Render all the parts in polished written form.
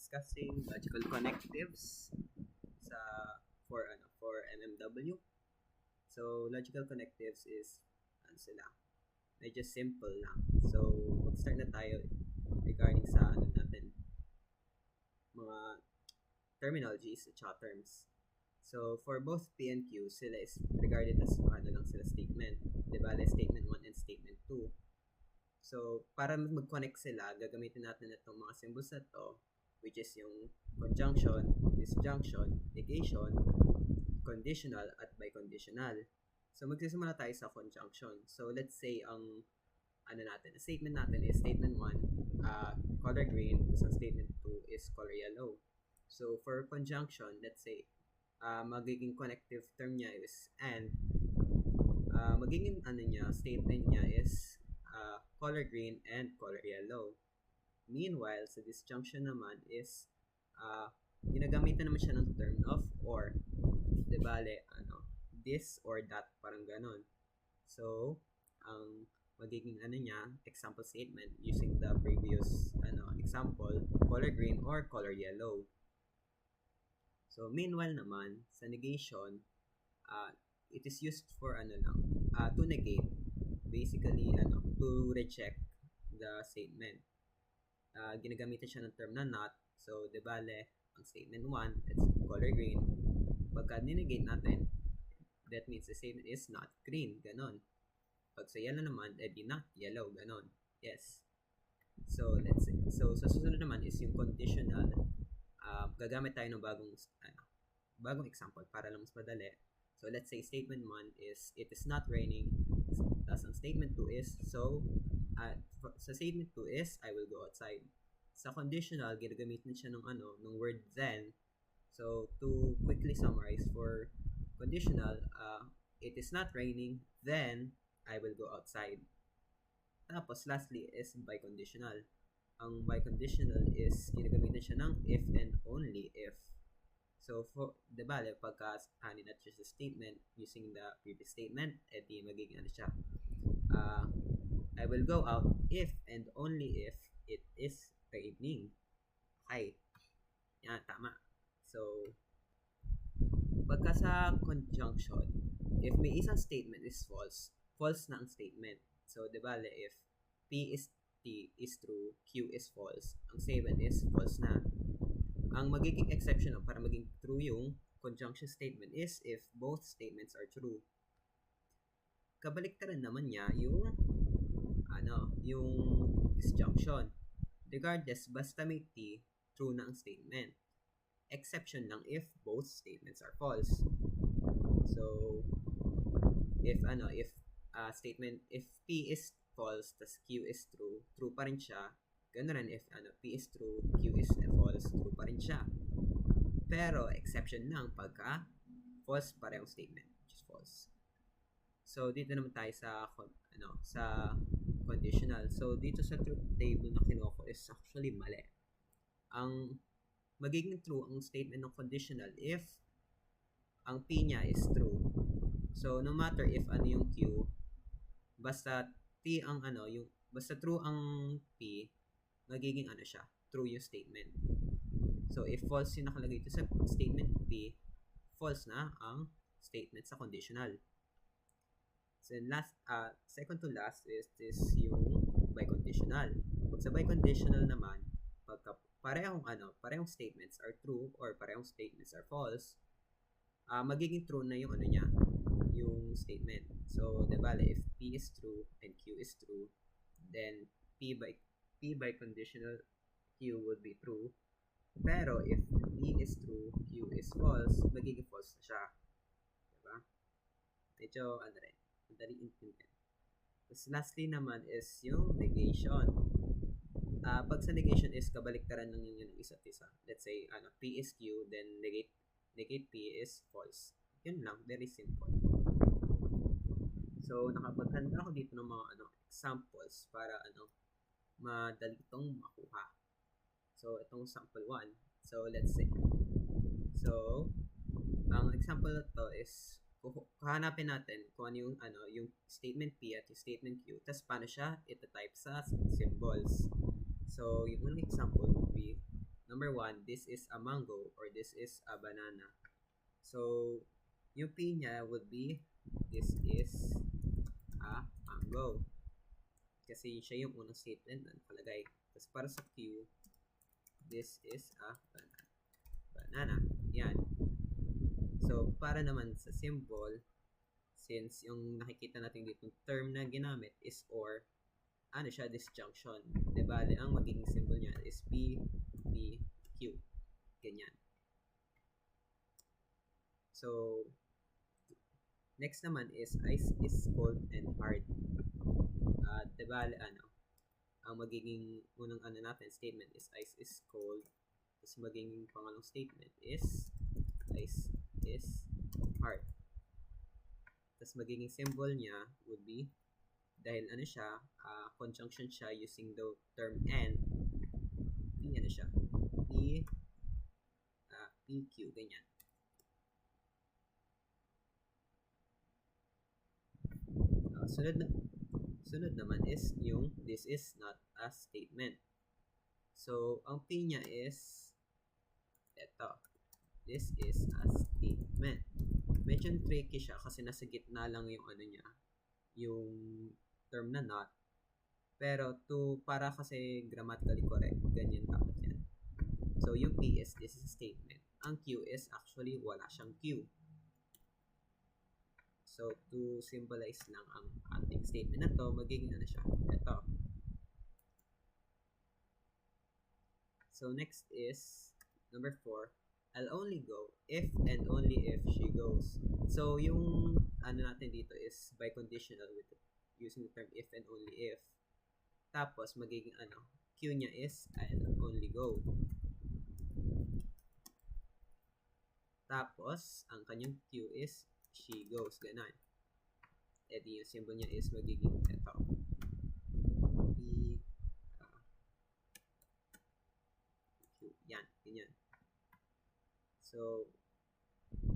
discussing logical connectives sa for MMW. So logical connectives is ano sila? Medyo simple lang. So mag-start na tayo regarding sa ano natin mga terminologies at terms. So for both P and Q, sila is regarded as ano lang sila statement. Diba? Statement 1 and statement 2. So, para mag-connect sila, gagamitin natin itong mga symbols na to, which is yung conjunction, disjunction, negation, conditional, at biconditional. So, magsisimula tayo sa conjunction. So, let's say ang statement natin is statement 1, color green, tapos ang statement 2 is color yellow. So, for conjunction, let's say, magiging connective term niya is and, magiging statement niya is color green and color yellow. Meanwhile, sa disjunction naman is ginagamitan naman siya ng term of or. De bale, this or that, parang ganon. So, ang magiging niya, example statement using the previous example, color green or color yellow. So, meanwhile naman, sa negation, it is used for to negate, basically to reject the statement. Ginagamitan siya ng term na not. So, de bale, ang statement 1, it's color green. Pagka ninegate natin, that means the statement is not green, ganon. Pag sa yellow naman, edi not yellow, ganon. Yes. So, let's say, so sa susunod naman is yung conditional. Gagamit tayo ng bagong example para lang mas madali. So, let's say statement 1 is, it is not raining. Tapos ang statement 2 is, so, sa statement 2 is, I will go outside. Sa conditional, ginagamitin siya ng word then. So, to quickly summarize, for conditional, it is not raining, then, I will go outside. Tapos, lastly, is biconditional. Ang biconditional is, ginagamitin siya ng if and only if. So, for the bale, pagka not just a statement using the previous statement, edi magiging siya. I will go out if and only if it is raining. Okay. Yan, tama. So, pagka sa conjunction, if may isang statement is false, false na ang statement. So, di bale, if P is true, Q is false, ang statement is false na. Ang magiging exception para maging true yung conjunction statement is if both statements are true. Kabaliktaran naman niya yung yung disjunction. Regardless, basta may T, true na ang statement. Exception lang if both statements are false. So, if P is false, tas Q is true, true pa rin siya. Ganun rin if P is true, Q is false, true pa rin siya. Pero exception lang pagka false parehong statement, which is false. So dito naman tayo sa sa conditional. So dito sa truth table na kinuha ko is actually mali. Ang magiging true ang statement ng conditional if ang P niya is true. So no matter if yung Q, basta T ang basta true ang P, magiging siya, true yung statement. So, if false yung nakalagay ito sa statement P, false na ang statement sa conditional. So, last, second to last is this yung biconditional. Pag sa biconditional naman, pagka parehong statements are true or parehong statements are false, magiging true na yung yung statement. So, diba, if P is true and Q is true, then P by conditional Q would be true. Pero if P is true, Q is false, magiging false na siya. Diba? Medyo madali intindihan. Tapos lastly naman is yung negation. Pag sa negation is kabaliktaran ng yung isa't isa. Let's say P is Q, then negate P is false. Yun lang, very simple. So, nakapaghanda ako dito ng mga examples para madali itong makuha. So, itong sample 1. So, let's say. So, ang example na to is hahanapin natin kung yung statement P at yung statement Q. Tapos, paano siya itatype sa symbols. So, yung unang example would be, number 1, this is a mango or this is a banana. So, yung P niya would be, this is a mango. Kasi siya yung unang statement na nakalagay. Tapos para sa Q, this is a banana. Yan. So, para naman sa symbol, since yung nakikita natin dito term na ginamit is or, ano siya, disjunction. Diba? Ang magiging symbol niya is P, P, Q. Ganyan. So, next naman is ice is cold and hard. Diba? Ang magiging unang natin statement is ice is cold. Tapos magiging pangalong statement is ice is hard. Tapos magiging symbol niya would be, dahil siya, conjunction siya using the term and, P siya, P, PQ, ganyan. Sunod naman is yung this is not a statement. So, ang P niya is eto. This is a statement. Medyo tricky siya kasi nasa gitna lang yung niya, yung term na not. Pero para kasi grammatically correct, ganyan dapat yan. So, yung P is this is a statement. Ang Q is actually wala siyang Q. So, to symbolize lang ang ating statement na to, magiging siya. Ito. So, next is number 4. I'll only go if and only if she goes. So, yung natin dito is biconditional with using the term if and only if. Tapos, magiging Q niya is I'll only go. Tapos, ang kanyang Q is she goes, ganun. E di yung symbol niya is magiging ito. P, Q. Yan, ganyan. So,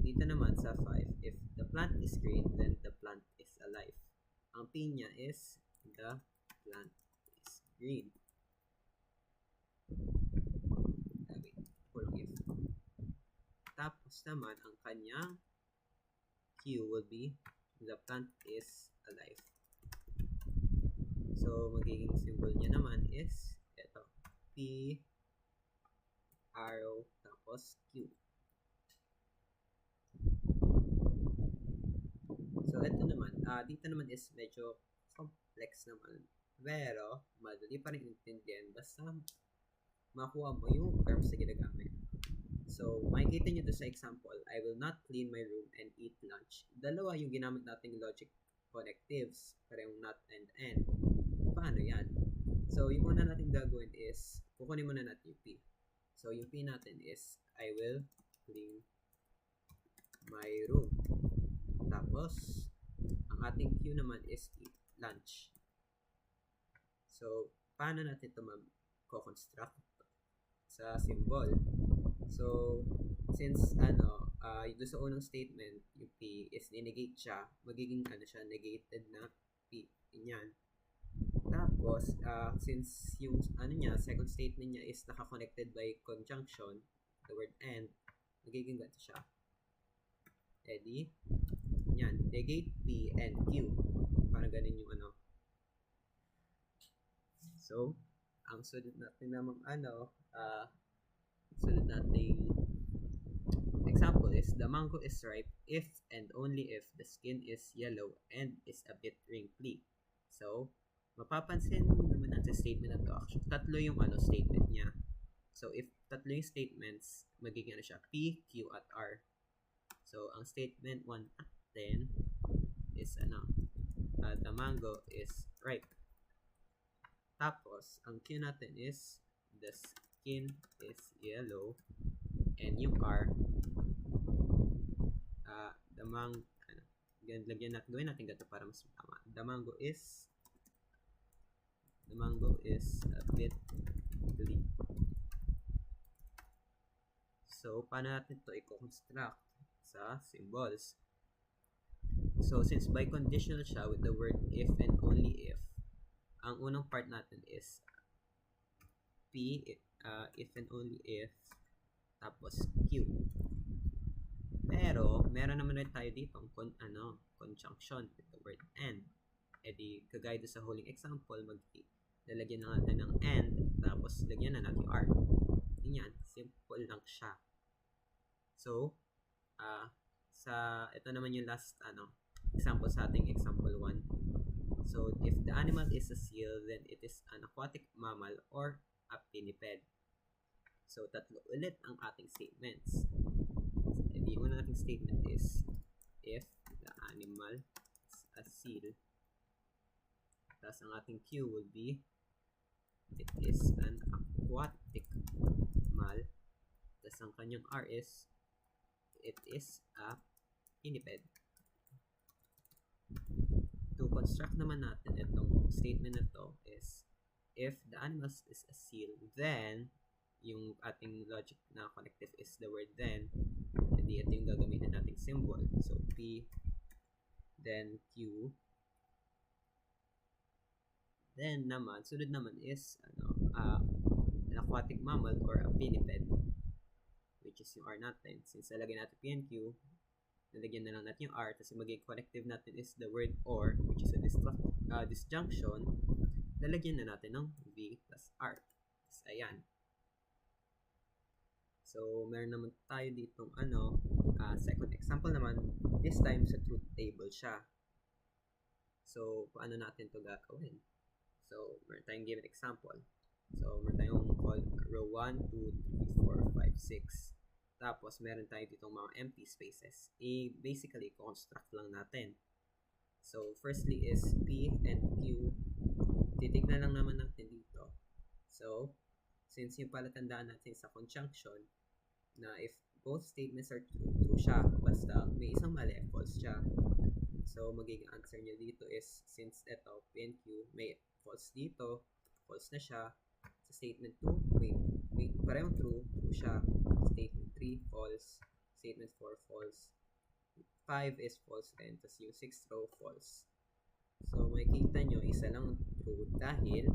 dito naman sa 5, if the plant is green, then the plant is alive. Ang P niya is the plant is green. Okay, full if. Tapos naman, ang kanyang Q will be the plant is alive. So, magiging symbol niya naman is ito. P, arrow, tapos Q. So, ito naman. Dito naman is medyo complex naman. Pero, madali pa rin intindihan basta makuha mo yung terms na ginagamit. So, makikita nyo to sa example, I will not clean my room and eat lunch. Dalawa yung ginamit nating logic connectives, parehong not and end. Paano yan? So, yung una natin gagawin is, kukunin muna natin yung P. So, yung P natin is, I will clean my room. Tapos, ang ating Q naman is eat lunch. So, paano natin ito ma-construct sa symbol? So, since doon sa unang statement, yung P is negate siya, magiging siya, negated na P. Yan. Tapos, since yung niya, second statement niya is naka-connected by conjunction, the word and, magiging ganito siya. Ready? Yan. Negate P and Q. Parang ganun yung So, ang sunod natin namang sunod nating example is, the mango is ripe if and only if the skin is yellow and is a bit wrinkly. So, mapapansin naman natin statement na to. Actually, tatlo yung statement niya. So, if tatlo yung statements, magiging siya, P, Q, at R. So, ang statement 1 natin is the mango is ripe. Tapos, ang Q natin is, the skin is yellow, and yung R, gawin natin gato para mas tama. The mango is a bit ugly. So, paano natin ito i-construct sa symbols? So, since biconditional siya with the word if and only if, ang unang part natin is P, if and only if, tapos Q. Pero, meron naman rin tayo dito conjunction with the word and. E di, kagaya sa huling example, lalagyan na natin ng and, tapos lagyan na natin yung R. Yan, simple lang siya. So, ito naman yung last example sa ating example 1. So, if the animal is a seal, then it is an aquatic mammal or a pinniped. So, tatlo ulit ang ating statements. The una nating statement is, if the animal is a seal, tapos ang ating Q would be, it is an aquatic mammal. Tapos ang kanyang R is, it is a pinniped. To construct naman natin itong statement na to is, if the animal is a seal, then, yung ating logic na connective is the word then, hindi ito yung gagamitin nating symbol. So, P, then Q, then naman, sunod naman is, an aquatic mammal or a pinniped, which is yung R natin. Since lalagyan natin P and Q, nalagyan na lang natin yung R, kasi magiging connective natin is the word or, which is a disjunction, lalagyan na natin ng V plus R. So, ayan. So, meron naman tayo ditong second example naman, this time sa truth table siya. So, paano natin to gagawin? So, meron tayong given example. So, meron tayong row 1, 2, 3, 4, 5, 6. Tapos, meron tayo ditong mga empty spaces. Basically, construct lang natin. So, firstly is P and Q. Titignan lang naman natin dito. So, since yung palatandaan natin sa conjunction, na if both statements are true, true siya. Basta may isang mali, false siya. So, magiging answer niya dito is, since ito, P and Q, may false dito, false na siya. Sa statement 2, may parehong true, true siya. Statement 3, false. Statement 4, false. 5 is false din. Tapos yung 6th row, false. So, makikita nyo, isa lang true dahil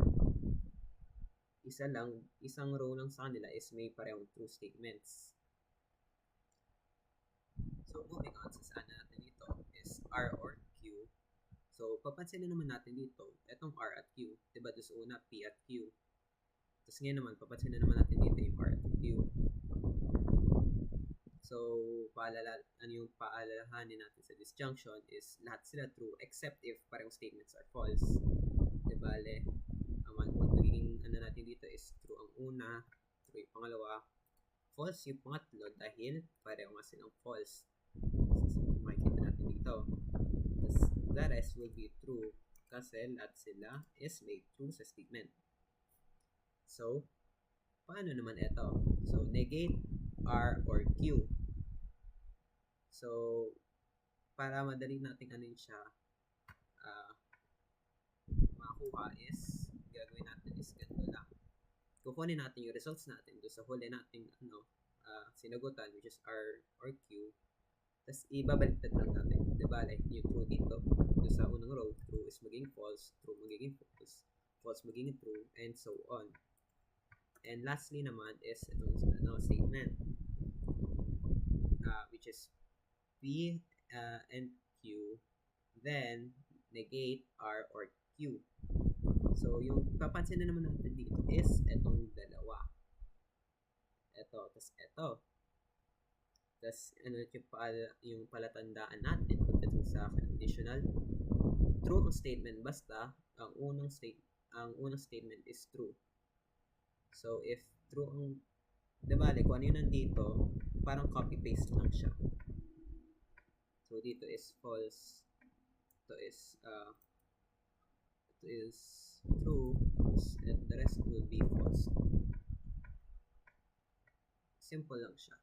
isang row lang sa kanila is may parehong true statements. So, moving on sa saan natin dito is R or Q. So, papansinin naman natin dito, itong R at Q. Diba, doon sa una, P at Q. Tapos ngayon naman, papansinin naman natin dito yung R at Q. So, yung paalalahanin natin sa disjunction is lahat sila true except if parehong statements are false. Diba, ang magiging natin dito is true ang una, true yung pangalawa, false yung pangatlo dahil pareho nga silang false. So, makikita natin dito. Tapos, the rest will be true kasi lahat sila is may true sa statement. So, paano naman ito? So, negate R or Q. So, para madali natin siya makuha is, gagawin natin is ganito lang. Kukunin natin yung results natin doon sa huli natin sinagutan, which is R or Q. Tapos, ibabaliktad lang natin. Diba, like, yung true dito. Doon sa unang row, true is magiging false, true magiging false, false magiging true, and so on. And lastly naman is itong statement, which is P and Q, then negate R or Q. So, yung papansin na naman natin dito is itong dalawa. Ito, tas ito. Tas, yung palatandaan natin pagdating sa conditional. True ang statement basta ang unang statement is true. So, if true ang, diba, like, kung ano yun nandito, parang copy-paste lang siya. So, dito is false. Ito is true. And the rest will be false. Simple lang siya.